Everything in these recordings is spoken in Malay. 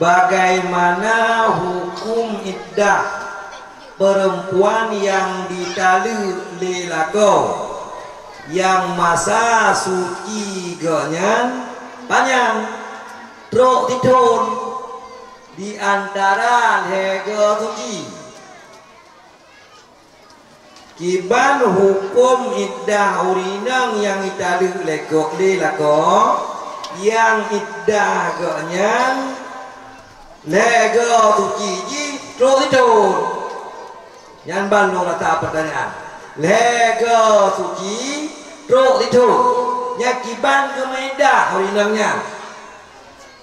bagaimana hukum iddah perempuan yang ditali lelaki yang masa suci ganya panjang truk tidun di antara hega suci. Kiban hukum iddah urinang yang ditali lelaki yang iddah ganya lega suci ji truk tidun. Yang balong rata pertanyaan lega suci truk tidun nyakiban kemedah urinangnya.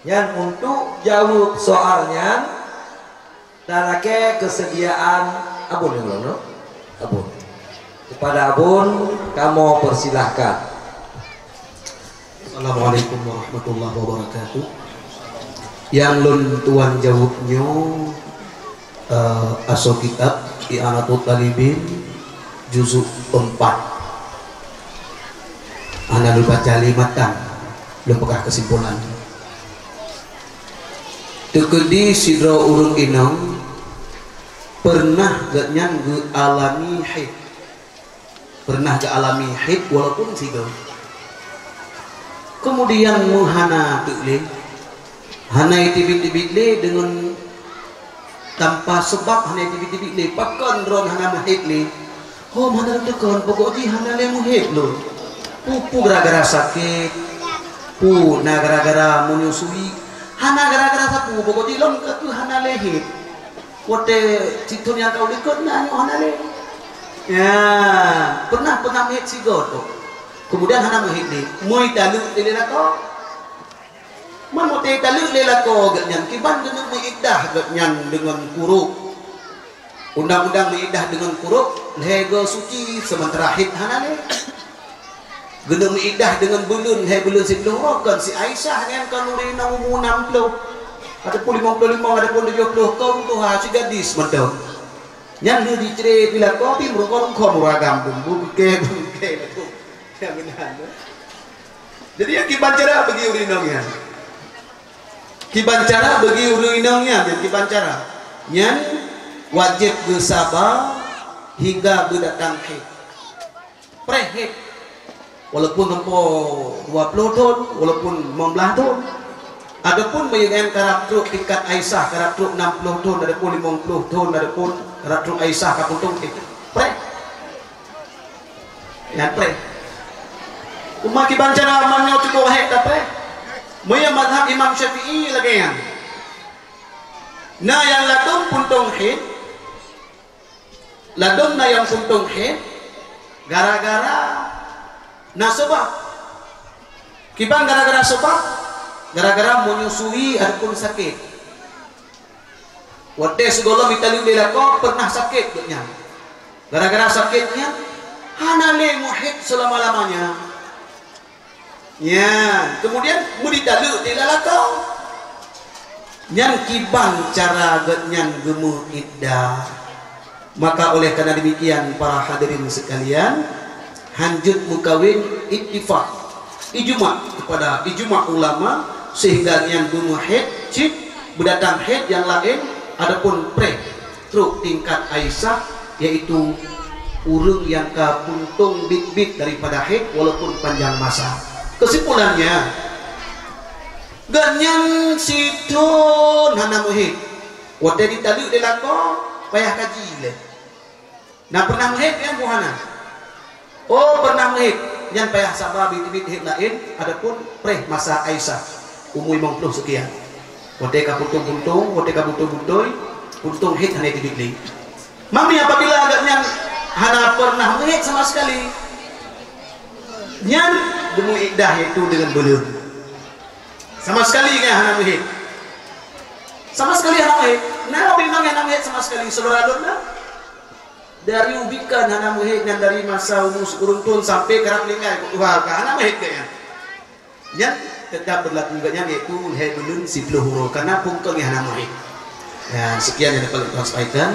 Yang untuk jawab soalnya darake kesediaan abun yang belum abun kepada abun kamu persilahkan. Assalamualaikum warahmatullahi wabarakatuh. Yang lun tuan jawabnya asal kitab I'anatul Talibin juzuk 4. Ana lu baca 5 tam belum pekah kesimpulan. Tekedi sidra urung inang pernah gak nyang alami haid. Pernah gak alami haid walaupun sidra. Kemudian muhana tukle hana tibit-tibit le dengan tanpa sebab hana tibit-tibit le pakan ron hana mahid le. Oh mana tekan pokok di hana le muhid lo. Pupu gara-gara sakit, pu na gara-gara menyusui, hana gara-gara sapu pokok di lom ke tu hana le hid. Wote citun yang kau ikut na hana le. Ya, pernah mahid sigot. Kemudian hana mahid le. Moi talu le lako. Man mo te talu le lako ganyan kiban dengan mengiddah ganyan dengan kuruk. Undang-undang mengiddah dengan kuruk lega suci sementara hid hana le. Gendeng mengiddah dengan belun he belun si kan si Aisyah yang kalori na umur 60 ataupun 55 ataupun 70 kau tu ha si gadis mentau. Yang dia dicere bila kopi merokok kau muragam bumbu ke betul. Ya benar. Jadi yang kiban cara bagi urinongnya. Kiban cara bagi urinongnya dan kiban cara. Yang wajib bersabar hingga berdatang haid. Pre-haid. Walaupun tempoh 20 tahun, walaupun 15 tahun. Adapun bayangan karakter tingkat Aisyah karakter 60 tahun, adapun 50 tahun, adapun karakter Aisyah kapuntung pre. Ya pre. Umat kiban cara amannya cukup haid tapi Maya madhab Imam Syafi'i lagi yang na yang ladung puntung haid ladung na yang puntung haid gara-gara na sebab kiban gara-gara sebab gara-gara menyusui ataupun sakit. Wate segala mitali lelako pernah sakit katanya. Gara-gara sakitnya hana le muhid selama-lamanya. Ya, kemudian mudi dalu di lalakau. Yang kiban cara ganyan gemu iddah. Maka oleh karena demikian para hadirin sekalian, hanjut mukawin ittifaq ijma kepada ijma ulama sehingga yang gemu haid cip berdatang haid yang lain adapun pre truk tingkat Aisyah yaitu urung yang kapuntung bit-bit daripada haid walaupun panjang masa. Kesimpulannya ganyan sidon hana muhid wate ditali delako payah kaji le. Nah pernah muhid yang buhana. Oh pernah muhid yang payah sabar bit-bit hid lain adapun pre masa Aisyah umur 50 sekian. Wate kapuntung-puntung, wate kabuntui-buntui, puntung hid hana bit-bit. Mami apabila agaknya hana pernah muhid sama sekali. Nyan gemu iddah itu dengan belum sama sekali kan hana muhid sama sekali hana muhid nah bintang hana muhid sama sekali saudara dona dari ubikan hana muhid dan dari masa umur sekurun sampai kerap lingkai kutuhal ke hana muhid kayaknya yang tetap berlaku juga yaitu hai belum si peluhuro karena pungkengnya hana muhid. Ya sekian yang dapat kita sampaikan.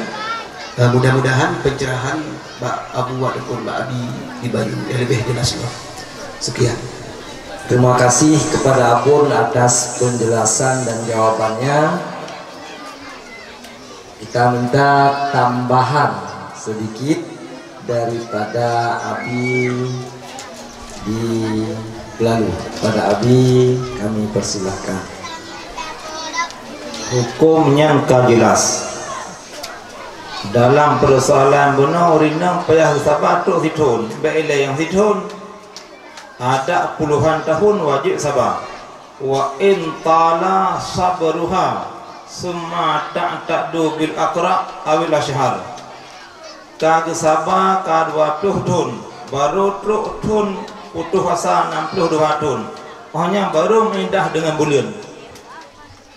Mudah-mudahan pencerahan Mbak Abu ataupun Mbak Abi dibayu yang lebih jelas. Sekian. Terima kasih kepada Abun atas penjelasan dan jawabannya. kita minta tambahan sedikit daripada Abi di lalu. Pada Abi kami persilahkan. Hukum yang jelas dalam persoalan benar urinang payah sabar tuk situn beila yang situn ada puluhan tahun wajib sabar. Wa in tala sabruha summa ta'tadu bil aqra awil ashhar. Kag sabar ka 20 tahun baru truk tahun putus asa 62 tahun. Hanya baru indah dengan bulan.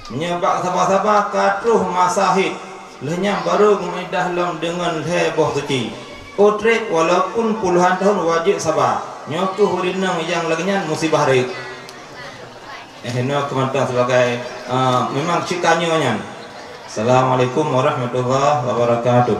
Menyebab sabar-sabar katruh masahid lenyam baru indah lam dengan heboh suci. Otrek walaupun puluhan tahun wajib sabar. Nyokuh hurinang yang laginya musibah rik. Henok kemantan sebagai memang cikanya. Assalamualaikum warahmatullahi wabarakatuh.